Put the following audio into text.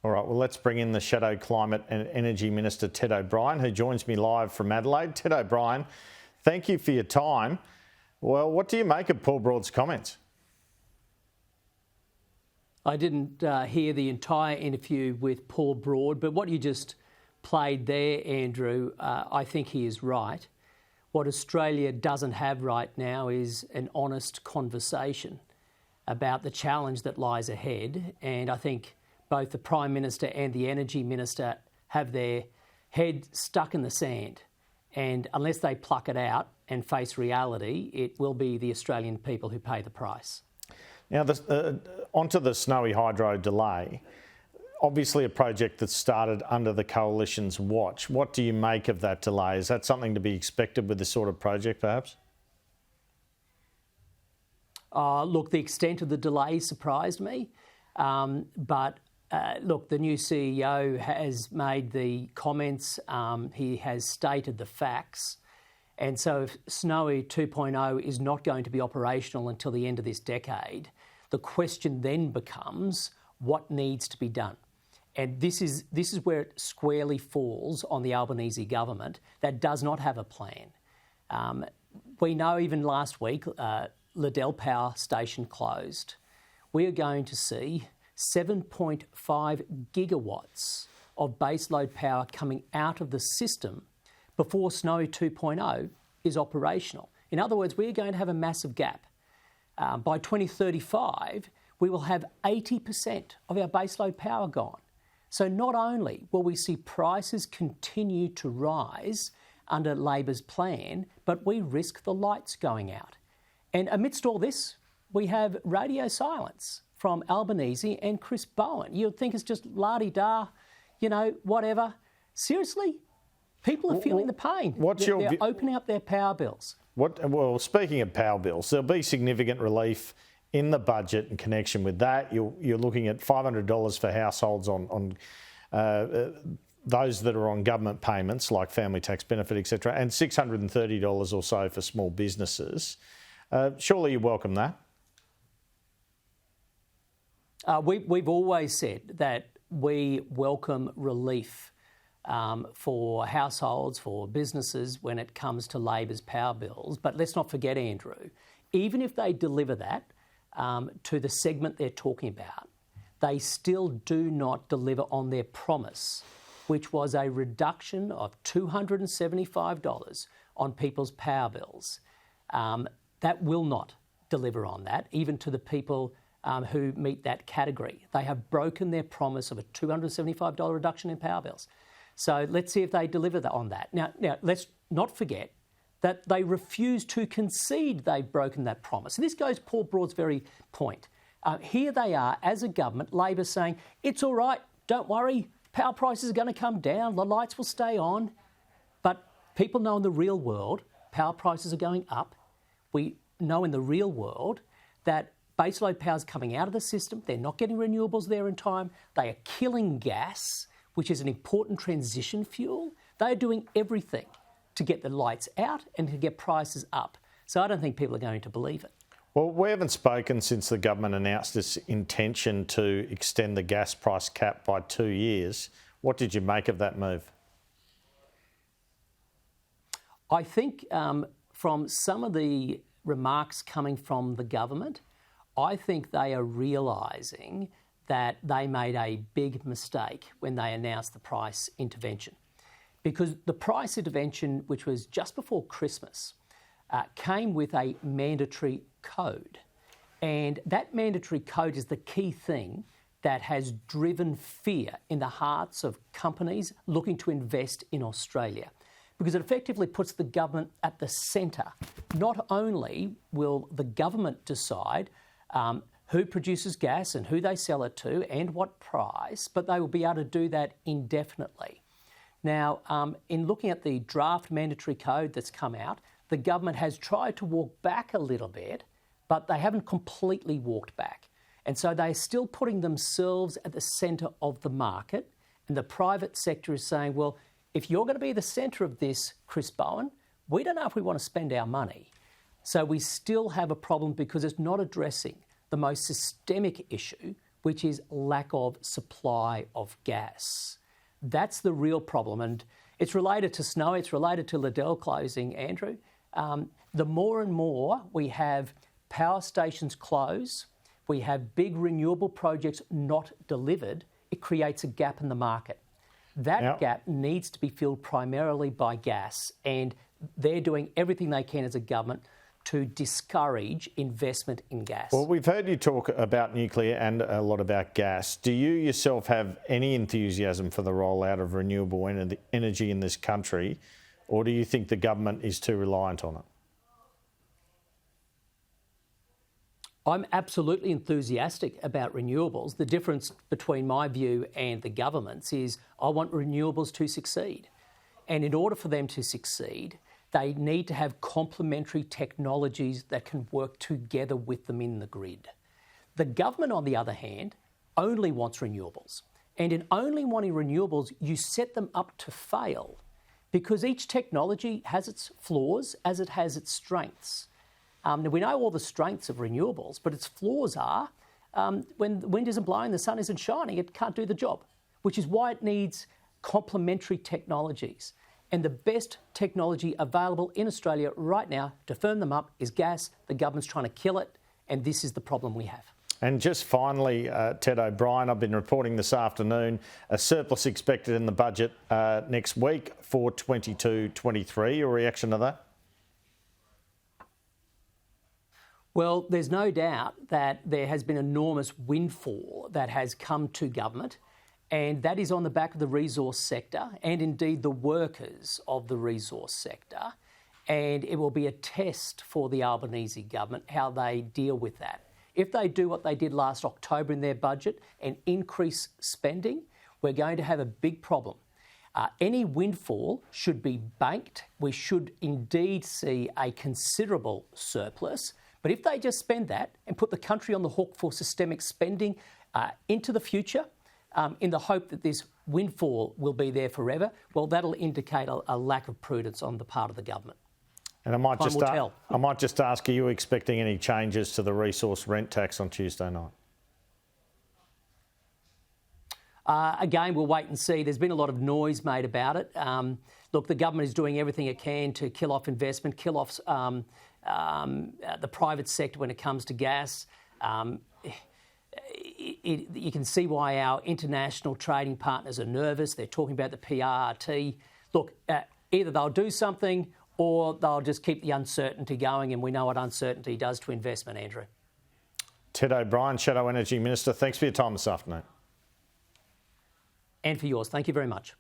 All right, well, let's bring in the Shadow Climate and Energy Minister, Ted O'Brien, who joins me live from Adelaide. Ted O'Brien, thank you for your time. Well, what do you make of Paul Broad's comments? I didn't hear the entire interview with Paul Broad, but what you just played there, Andrew, I think he is right. What Australia doesn't have right now is an honest conversation about the challenge that lies ahead, and I think both the Prime Minister and the Energy Minister have their head stuck in the sand. And unless they pluck it out and face reality, it will be the Australian people who pay the price. Now, onto the Snowy Hydro delay. Obviously a project that started under the Coalition's watch. What do you make of that delay? Is that something to be expected with this sort of project, perhaps? Look, the extent of the delay surprised me. But look, the new CEO has made the comments, he has stated the facts. And so if Snowy 2.0 is not going to be operational until the end of this decade, the question then becomes what needs to be done. And this is where it squarely falls on the Albanese government that does not have a plan. We know even last week, Liddell Power Station closed. We are going to see 7.5 gigawatts of baseload power coming out of the system before Snowy 2.0 is operational. In other words, we are going to have a massive gap. By 2035, we will have 80% of our baseload power gone. So not only will we see prices continue to rise under Labor's plan, but we risk the lights going out. And amidst all this, we have radio silence from Albanese and Chris Bowen. You'd think it's just la-di-da, whatever. Seriously, people are feeling the pain. They're opening up their power bills. Well, speaking of power bills, there'll be significant relief in the budget in connection with that. You're looking at $500 for households on those that are on government payments like family tax benefit, etc., and $630 or so for small businesses. Surely you welcome that? We've always said that we welcome relief for households, for businesses when it comes to Labor's power bills. But let's not forget, Andrew, even if they deliver that to the segment they're talking about, they still do not deliver on their promise, which was a reduction of $275 on people's power bills. That will not deliver on that, even to the people who meet that category. They have broken their promise of a $275 reduction in power bills. So let's see if they deliver on that. Now, let's not forget that they refuse to concede they've broken that promise. And this goes to Paul Broad's very point. Here they are, as a government, Labor saying, it's all right, don't worry, power prices are going to come down, the lights will stay on. But people know in the real world, power prices are going up. We know in the real world that baseload power is coming out of the system. They're not getting renewables there in time. They are killing gas, which is an important transition fuel. They are doing everything to get the lights out and to get prices up. So I don't think people are going to believe it. Well, we haven't spoken since the government announced its intention to extend the gas price cap by 2 years. What did you make of that move? I think from some of the remarks coming from the government, I think they are realising that they made a big mistake when they announced the price intervention. Because the price intervention, which was just before Christmas, came with a mandatory code. And that mandatory code is the key thing that has driven fear in the hearts of companies looking to invest in Australia. Because it effectively puts the government at the centre. Not only will the government decide who produces gas and who they sell it to and what price, but they will be able to do that indefinitely. Now, in looking at the draft mandatory code that's come out, the government has tried to walk back a little bit, but they haven't completely walked back. And so they're still putting themselves at the centre of the market, and the private sector is saying, well, if you're going to be the centre of this, Chris Bowen, we don't know if we want to spend our money. So we still have a problem because it's not addressing the most systemic issue, which is lack of supply of gas. That's the real problem. And it's related to Snowy, it's related to Liddell closing, Andrew. The more and more we have power stations close, we have big renewable projects not delivered, it creates a gap in the market. That gap needs to be filled primarily by gas, and they're doing everything they can as a government to discourage investment in gas. Well, we've heard you talk about nuclear and a lot about gas. Do you yourself have any enthusiasm for the rollout of renewable energy in this country, or do you think the government is too reliant on it? I'm absolutely enthusiastic about renewables. The difference between my view and the government's is I want renewables to succeed. And in order for them to succeed, they need to have complementary technologies that can work together with them in the grid. The government, on the other hand, only wants renewables. And in only wanting renewables, you set them up to fail because each technology has its flaws as it has its strengths. Now we know all the strengths of renewables, but its flaws are when the wind isn't blowing, the sun isn't shining, it can't do the job, which is why it needs complementary technologies. And the best technology available in Australia right now to firm them up is gas. The government's trying to kill it, and this is the problem we have. And just finally, Ted O'Brien, I've been reporting this afternoon, a surplus expected in the budget next week for 22-23. Your reaction to that? Well, there's no doubt that there has been enormous windfall that has come to government, and that is on the back of the resource sector and indeed the workers of the resource sector. And it will be a test for the Albanese government how they deal with that. If they do what they did last October in their budget and increase spending, we're going to have a big problem. Any windfall should be banked. We should indeed see a considerable surplus. But if they just spend that and put the country on the hook for systemic spending into the future, in the hope that this windfall will be there forever, well, that'll indicate a lack of prudence on the part of the government. And I might just ask, are you expecting any changes to the resource rent tax on Tuesday night? Again, we'll wait and see. There's been a lot of noise made about it. Look, the government is doing everything it can to kill off investment, kill off the private sector when it comes to gas. You can see why our international trading partners are nervous. They're talking about the PRRT. Look, either they'll do something or they'll just keep the uncertainty going, and we know what uncertainty does to investment, Andrew. Ted O'Brien, Shadow Energy Minister, thanks for your time this afternoon. And for yours. Thank you very much.